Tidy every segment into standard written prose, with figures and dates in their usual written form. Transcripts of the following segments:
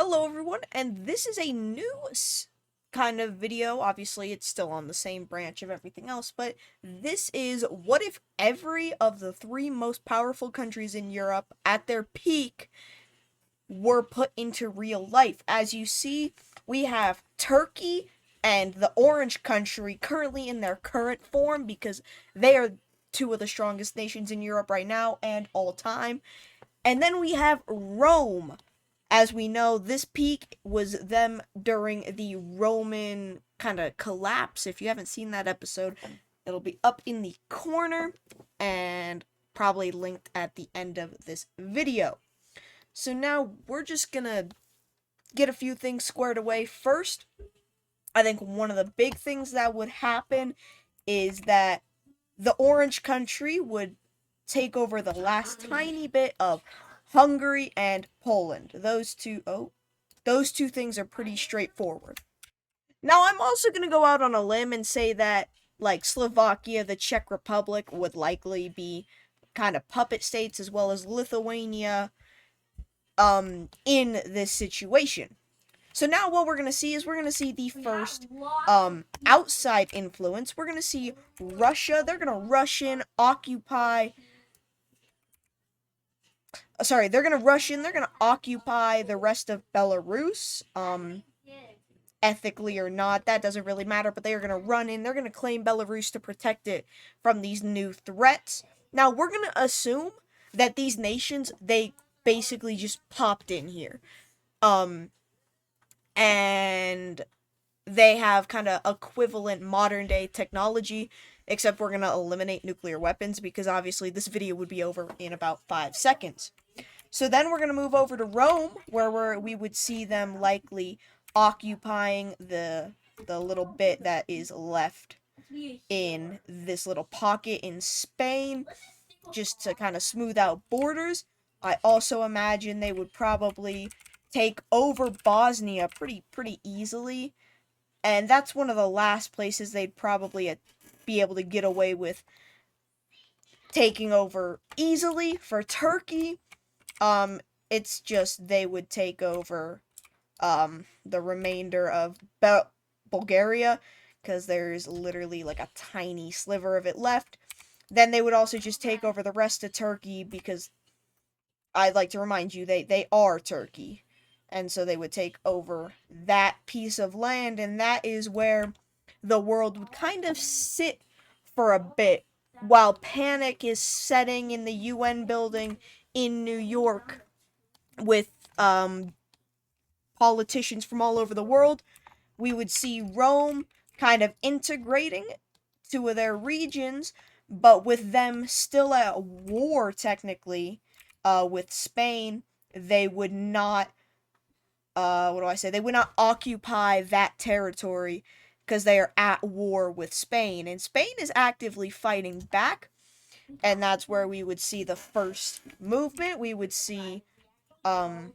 Hello everyone, and this is a new kind of video. Obviously, it's still on the same branch of everything else, but this is what if every of the three most powerful countries in Europe at their peak were put into real life. As you see, we have Turkey and the Orange Country currently in their current form because they are two of the strongest nations in Europe right now and all time. And then we have Rome. As we know, this peak was them during the Roman kind of collapse. If you haven't seen that episode, it'll be up in the corner and probably linked at the end of this video. So now we're just gonna get a few things squared away. First, I think one of the big things that would happen is that the Orange Country would take over the last tiny bit of Hungary and Poland. Those two things are pretty straightforward. Now, I'm also going to go out on a limb and say that, like, Slovakia, the Czech Republic would likely be kind of puppet states, as well as Lithuania, in this situation. So now what we're going to see is we're going to see the first, outside influence. We're going to see Russia. They're going to rush in, they're gonna rush in, they're gonna occupy the rest of Belarus. Ethically or not, that doesn't really matter, but they are gonna run in, they're gonna claim Belarus to protect it from these new threats. Now, we're gonna assume that these nations, they basically just popped in here. And they have kind of equivalent modern day technology, except we're gonna eliminate nuclear weapons because obviously this video would be over in about 5 seconds. So then we're going to move over to Rome, where we would see them likely occupying the little bit that is left in this little pocket in Spain, just to kind of smooth out borders. I also imagine they would probably take over Bosnia pretty easily, and that's one of the last places they'd probably be able to get away with taking over easily. For Turkey, it's just they would take over, the remainder of Bulgaria, because there's literally like a tiny sliver of it left. Then they would also just take over the rest of Turkey, because I'd like to remind you, they are Turkey. And so they would take over that piece of land, and that is where the world would kind of sit for a bit while panic is setting in the UN building in New York with politicians from all over the world. We would see Rome kind of integrating two of their regions, but with them still at war technically with Spain. They would not, they would not occupy that territory because they are at war with Spain, and Spain is actively fighting back. And that's where we would see the first movement. We would see pretty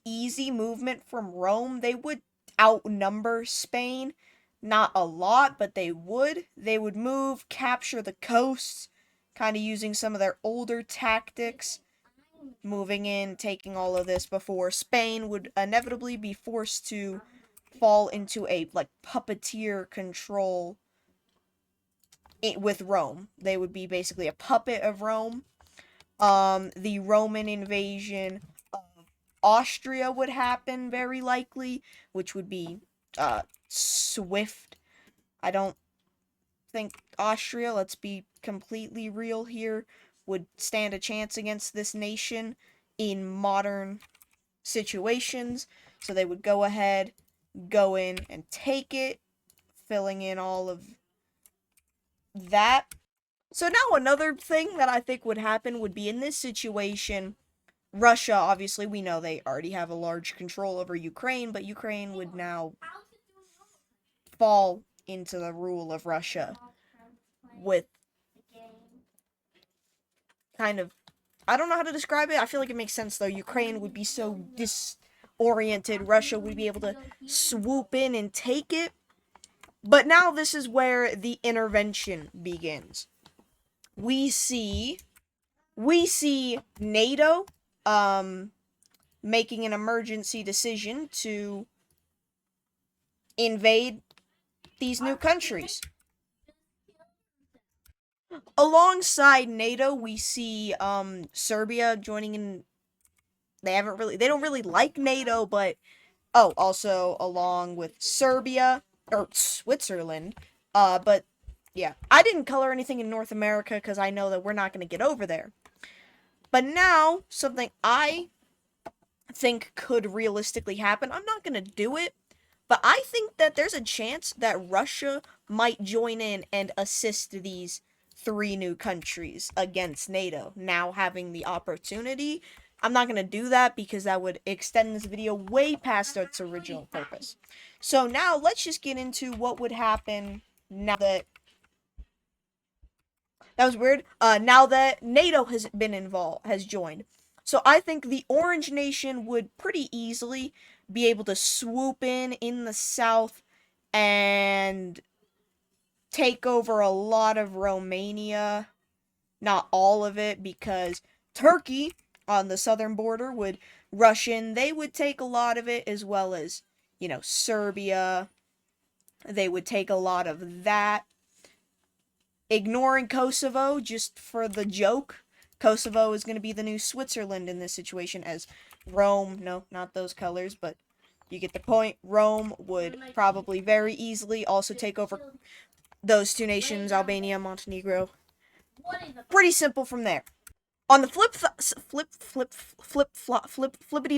easy movement from Rome. They would outnumber Spain, not a lot, but they would. They would move, capture the coasts, kind of using some of their older tactics, moving in, taking all of this before Spain would inevitably be forced to fall into a like puppeteer control with Rome. They would be basically a puppet of Rome. The Roman invasion of Austria would happen very likely, which would be swift. I don't think Austria, let's be completely real here, would stand a chance against this nation in modern situations. So they would go ahead, go in and take it, filling in all of that. So now another thing that I think would happen would be in this situation, Russia, obviously, we know they already have a large control over Ukraine, but Ukraine would now fall into the rule of Russia with kind of, I don't know how to describe it. I feel like it makes sense, though. Ukraine would be so disoriented, Russia would be able to swoop in and take it. But now this is where the intervention begins. We see NATO, making an emergency decision to invade these new countries. Alongside NATO, we see Serbia joining in. They don't really like NATO, but also along with Serbia or Switzerland. But yeah, I didn't color anything in North America because I know that we're not going to get over there. But now, something I think could realistically happen. I'm not going to do it, but I think that there's a chance that Russia might join in and assist these three new countries against NATO. Now having the opportunity, I'm not going to do that because that would extend this video way past its original purpose. So now let's just get into what would happen now that was weird. Now that NATO has joined. So I think the Orange Nation would pretty easily be able to swoop in the south and take over a lot of Romania. Not all of it, because Turkey on the southern border would rush in. They would take a lot of it, as well as, Serbia. They would take a lot of that. Ignoring Kosovo just for the joke. Kosovo is going to be the new Switzerland in this situation, as Rome, no, not those colors, but you get the point. Rome would probably very easily also take over those two nations, Albania, Montenegro. Pretty simple from there. On the flippity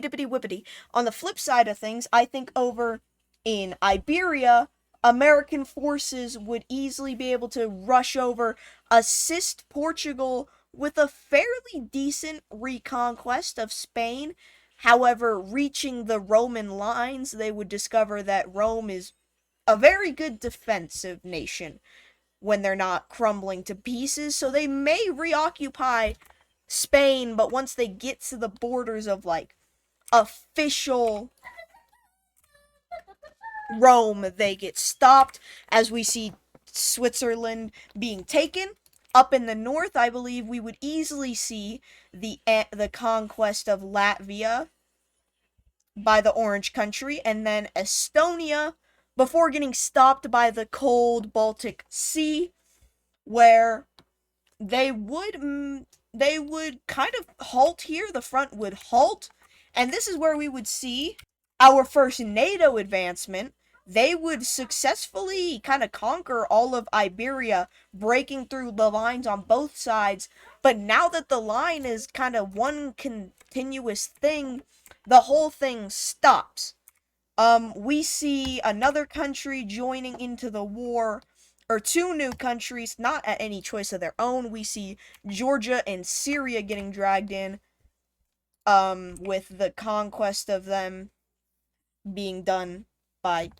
dippity whippity. On the flip side of things, I think over in Iberia, American forces would easily be able to rush over, assist Portugal with a fairly decent reconquest of Spain. However, reaching the Roman lines, they would discover that Rome is a very good defensive nation when they're not crumbling to pieces, so they may reoccupy Spain, but once they get to the borders of, official Rome, they get stopped, as we see Switzerland being taken. Up in the north, I believe we would easily see the conquest of Latvia by the Orange Country, and then Estonia, before getting stopped by the cold Baltic Sea, where they would kind of halt here. The front would halt, and this is where we would see our first NATO advancement. They would successfully kind of conquer all of Iberia, breaking through the lines on both sides. But now that the line is kind of one continuous thing, the whole thing stops. We see another country joining into the war, or two new countries, not at any choice of their own. We see Georgia and Syria getting dragged in, with the conquest of them being done by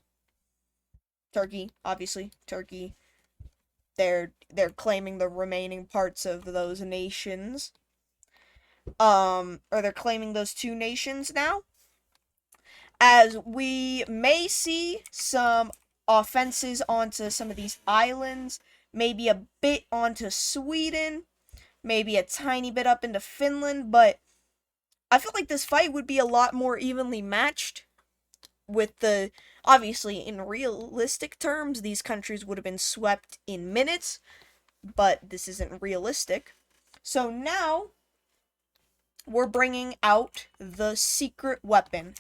Turkey. Obviously, Turkey. They're claiming the remaining parts of those nations. Or they're claiming those two nations now. As we may see some offenses onto some of these islands, maybe a bit onto Sweden, maybe a tiny bit up into Finland, but I feel like this fight would be a lot more evenly matched with the, obviously, in realistic terms, these countries would have been swept in minutes, but this isn't realistic. So now, we're bringing out the secret weapon.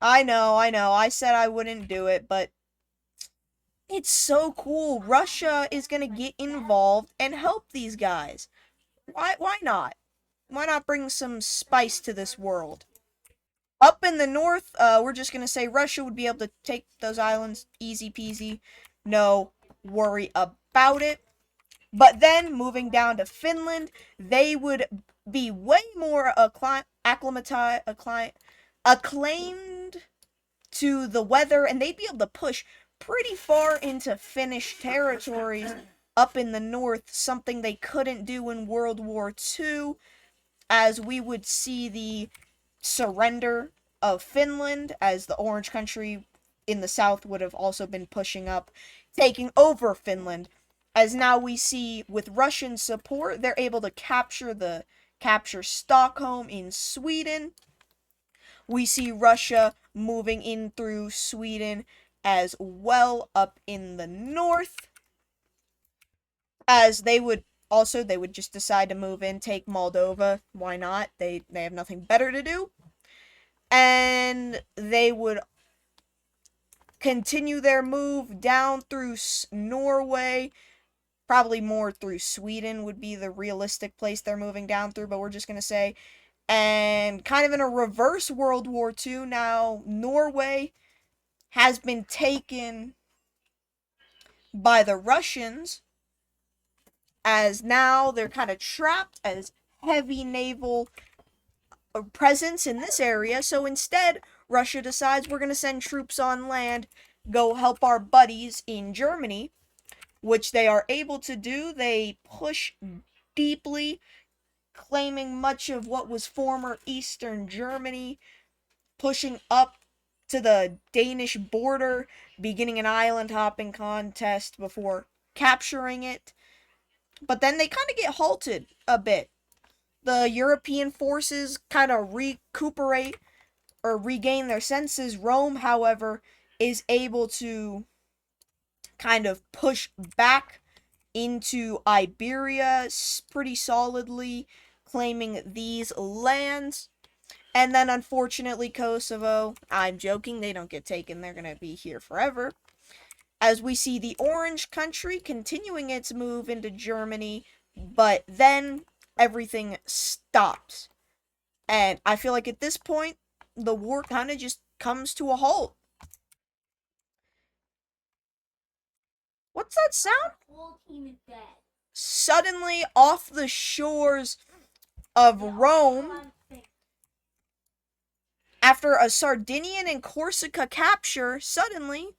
I know, I said I wouldn't do it, but it's so cool. Russia is gonna get involved and help these guys. Why not? Why not bring some spice to this world? Up in the north, we're just gonna say Russia would be able to take those islands easy peasy. No worry about it. But then, moving down to Finland, they would be way more acclaimed to the weather, and they'd be able to push pretty far into Finnish territories up in the north, something they couldn't do in World War II, as we would see the surrender of Finland, as the Orange Country in the south would have also been pushing up, taking over Finland. As now we see, with Russian support, they're able to capture Stockholm in Sweden. We see Russia moving in through Sweden as well up in the north, as they would just decide to move in, take Moldova. Why not? They have nothing better to do. And they would continue their move down through Norway. Probably more through Sweden would be the realistic place they're moving down through, but we're just going to say. And kind of in a reverse World War II, now Norway has been taken by the Russians, as now they're kind of trapped as heavy naval presence in this area. So instead, Russia decides we're going to send troops on land, go help our buddies in Germany, which they are able to do. They push deeply, claiming much of what was former Eastern Germany, pushing up to the Danish border, beginning an island hopping contest before capturing it. But then they kind of get halted a bit. The European forces kind of recuperate or regain their senses. Rome, however, is able to kind of push back into Iberia pretty solidly, claiming these lands. And then, unfortunately, Kosovo, I'm joking, they don't get taken, they're going to be here forever. As we see the Orange Country continuing its move into Germany, but then everything stops. And I feel like at this point, the war kind of just comes to a halt. What's that sound? Whole team is dead. Suddenly, off the shores of Rome, after a Sardinian and Corsica capture, suddenly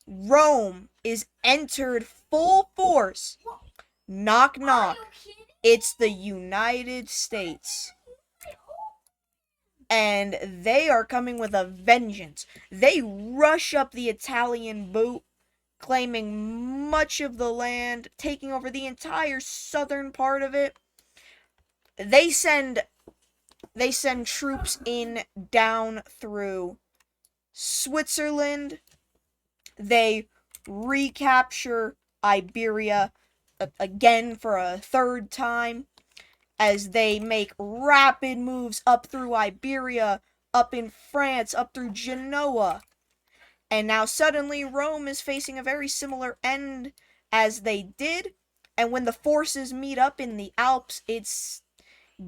Rome is entered full force. Knock knock. It's the United States. And they are coming with a vengeance. They rush up the Italian boot, claiming much of the land, taking over the entire southern part of it. They send troops in down through Switzerland. They recapture Iberia again for a third time, as they make rapid moves up through Iberia, up in France, up through Genoa. And now suddenly Rome is facing a very similar end as they did. And when the forces meet up in the Alps, it's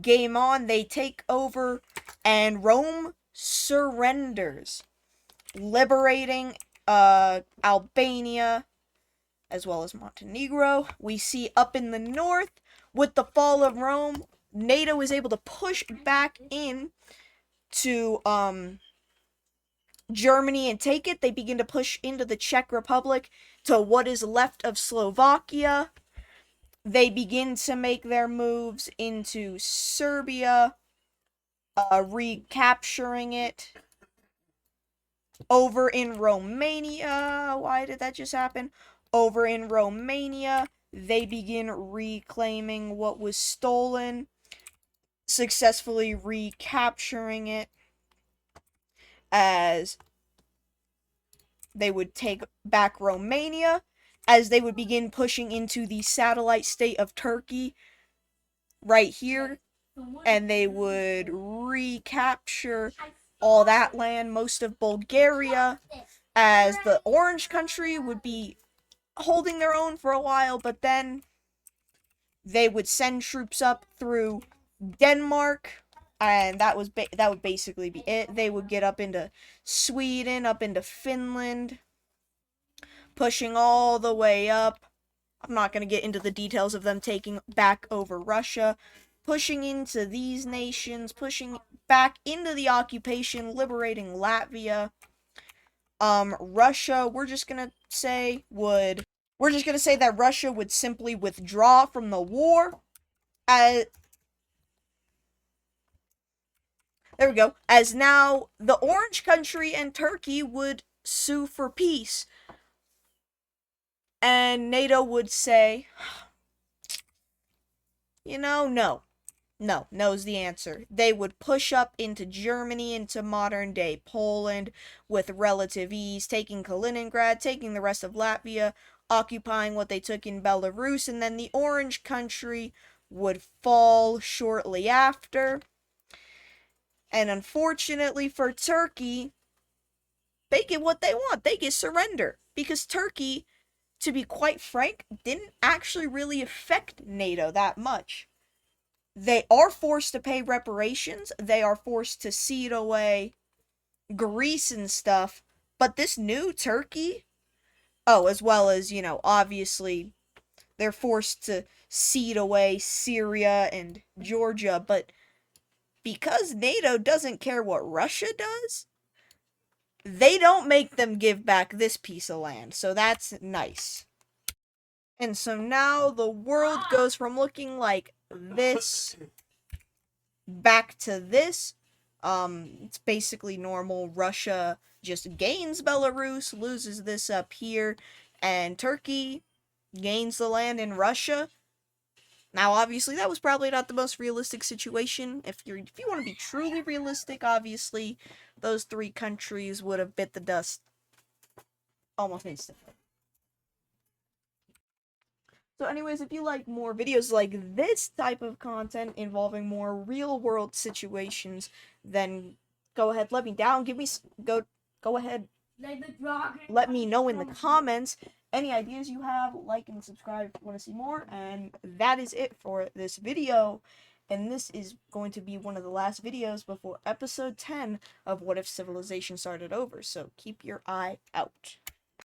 game on. They take over and Rome surrenders, liberating Albania as well as Montenegro. We see up in the north, with the fall of Rome, NATO is able to push back in to Germany and take it. They begin to push into the Czech Republic, to what is left of Slovakia. They begin to make their moves into Serbia, recapturing it. Over in Romania, why did that just happen? Over in Romania, they begin reclaiming what was stolen, successfully recapturing it, as they would take back Romania, as they would begin pushing into the satellite state of Turkey right here, and they would recapture all that land, most of Bulgaria, as the Orange Country would be holding their own for a while, but then they would send troops up through Denmark, and that would basically be it. They would get up into Sweden, up into Finland, pushing all the way up. I'm not going to get into the details of them taking back over Russia, pushing into these nations, pushing back into the occupation, liberating Latvia. Russia, we're just going to say that Russia would simply withdraw from the war. There we go. As now the Orange Country and Turkey would sue for peace. And NATO would say, no. No, no's the answer. They would push up into Germany, into modern day Poland with relative ease, taking Kaliningrad, taking the rest of Latvia, occupying what they took in Belarus, and then the Orange Country would fall shortly after. And unfortunately for Turkey, they get what they want. They get surrender. Because Turkey, to be quite frank, didn't actually really affect NATO that much. They are forced to pay reparations. They are forced to cede away Greece and stuff. But this new Turkey, oh, as well as, obviously, they're forced to cede away Syria and Georgia. But because NATO doesn't care what Russia does, they don't make them give back this piece of land. So that's nice. And so now the world goes from looking like this back to this. It's basically normal. Russia just gains Belarus, loses this up here, and Turkey gains the land in Russia. Now, obviously, that was probably not the most realistic situation. If you want to be truly realistic, obviously, those three countries would have bit the dust almost instantly. So anyways, if you like more videos like this type of content involving more real world situations, then go ahead, let me down, go ahead, let me know in the comments any ideas you have, like and subscribe if you want to see more, and that is it for this video. And this is going to be one of the last videos before episode 10 of What If Civilization Started Over, so keep your eye out.